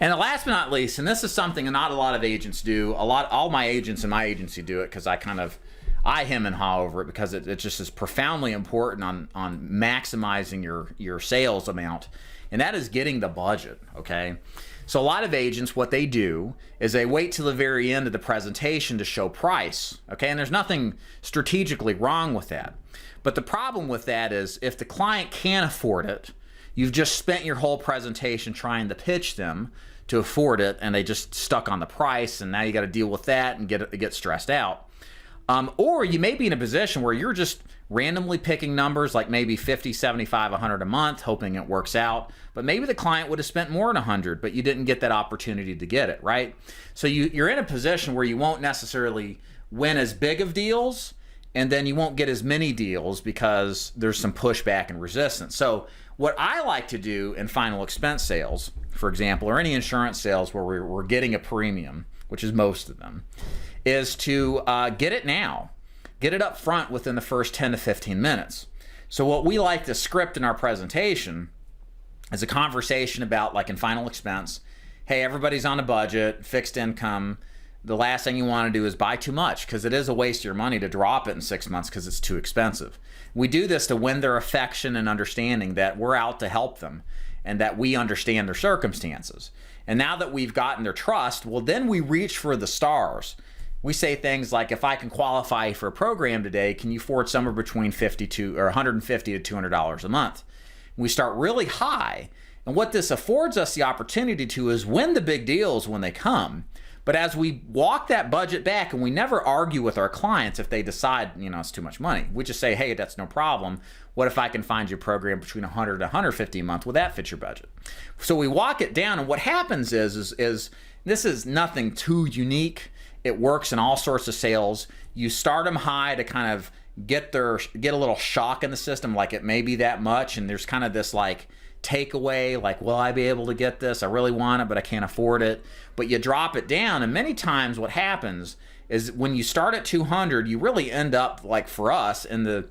And the last but not least, and this is something not a lot of agents do, all my agents in my agency do it because I hem and haw over it because it just is profoundly important on maximizing your sales amount, and that is getting the budget, okay? So a lot of agents, what they do is they wait till the very end of the presentation to show price, okay? And there's nothing strategically wrong with that. But the problem with that is if the client can't afford it, you've just spent your whole presentation trying to pitch them to afford it, and they just stuck on the price, and now you got to deal with that and get stressed out. Or you may be in a position where you're just randomly picking numbers like maybe 50, 75, 100 a month, hoping it works out. But maybe the client would have spent more than 100, but you didn't get that opportunity to get it, right? So you're in a position where you won't necessarily win as big of deals, and then you won't get as many deals because there's some pushback and resistance. So what I like to do in final expense sales, for example, or any insurance sales where we're getting a premium, which is most of them, is to get it now. Get it up front within the first 10 to 15 minutes. So what we like to script in our presentation is a conversation about, like in final expense, hey, everybody's on a budget, fixed income. The last thing you want to do is buy too much because it is a waste of your money to drop it in 6 months because it's too expensive. We do this to win their affection and understanding that we're out to help them and that we understand their circumstances. And now that we've gotten their trust, well, then we reach for the stars. We say things like, if I can qualify for a program today, can you afford somewhere between $150 to $200 a month? We start really high. And what this affords us the opportunity to is win the big deals when they come. But as we walk that budget back, and we never argue with our clients if they decide, it's too much money. We just say, hey, that's no problem. What if I can find you a program between $100 to $150 a month? Will that fit your budget? So we walk it down, and what happens is this is nothing too unique. It works in all sorts of sales. You start them high to kind of get a little shock in the system, like it may be that much, and there's kind of this like takeaway, like, will I be able to get this? I really want it, but I can't afford it. But you drop it down, and many times what happens is when you start at 200, you really end up, like for us, in the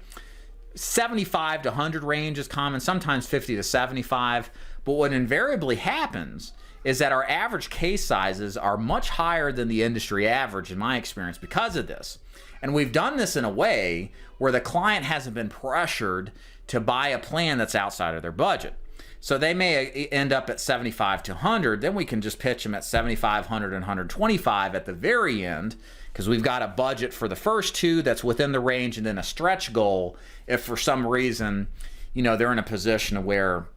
75 to 100 range is common, sometimes 50 to 75. But what invariably happens is that our average case sizes are much higher than the industry average in my experience because of this. And we've done this in a way where the client hasn't been pressured to buy a plan that's outside of their budget. So they may end up at 75 to 100, then we can just pitch them at 75, 100, and 125 at the very end because we've got a budget for the first two that's within the range and then a stretch goal if for some reason, they're in a position where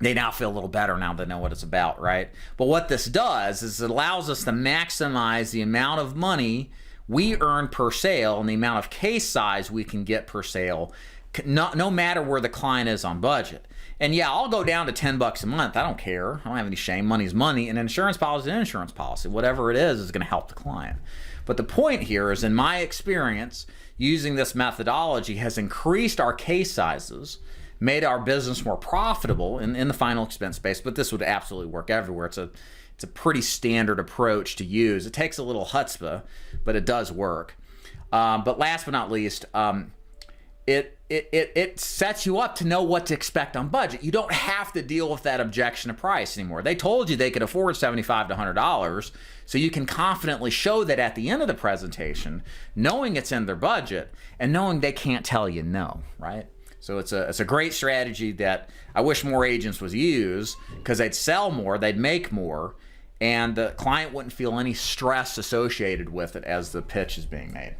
they now feel a little better now they know what it's about, right? But what this does is it allows us to maximize the amount of money we earn per sale and the amount of case size we can get per sale, no matter where the client is on budget. And yeah, I'll go down to $10 a month. I don't care. I don't have any shame. Money's money. An insurance policy is an insurance policy. Whatever it is going to help the client. But the point here is, in my experience, using this methodology has increased our case sizes, made our business more profitable in the final expense space, but this would absolutely work everywhere. It's a pretty standard approach to use. It takes a little chutzpah, but it does work. But last but not least, it sets you up to know what to expect on budget. You don't have to deal with that objection to price anymore. They told you they could afford $75 to $100, so you can confidently show that at the end of the presentation, knowing it's in their budget and knowing they can't tell you no, right? So it's a great strategy that I wish more agents would use because they'd sell more, they'd make more, and the client wouldn't feel any stress associated with it as the pitch is being made.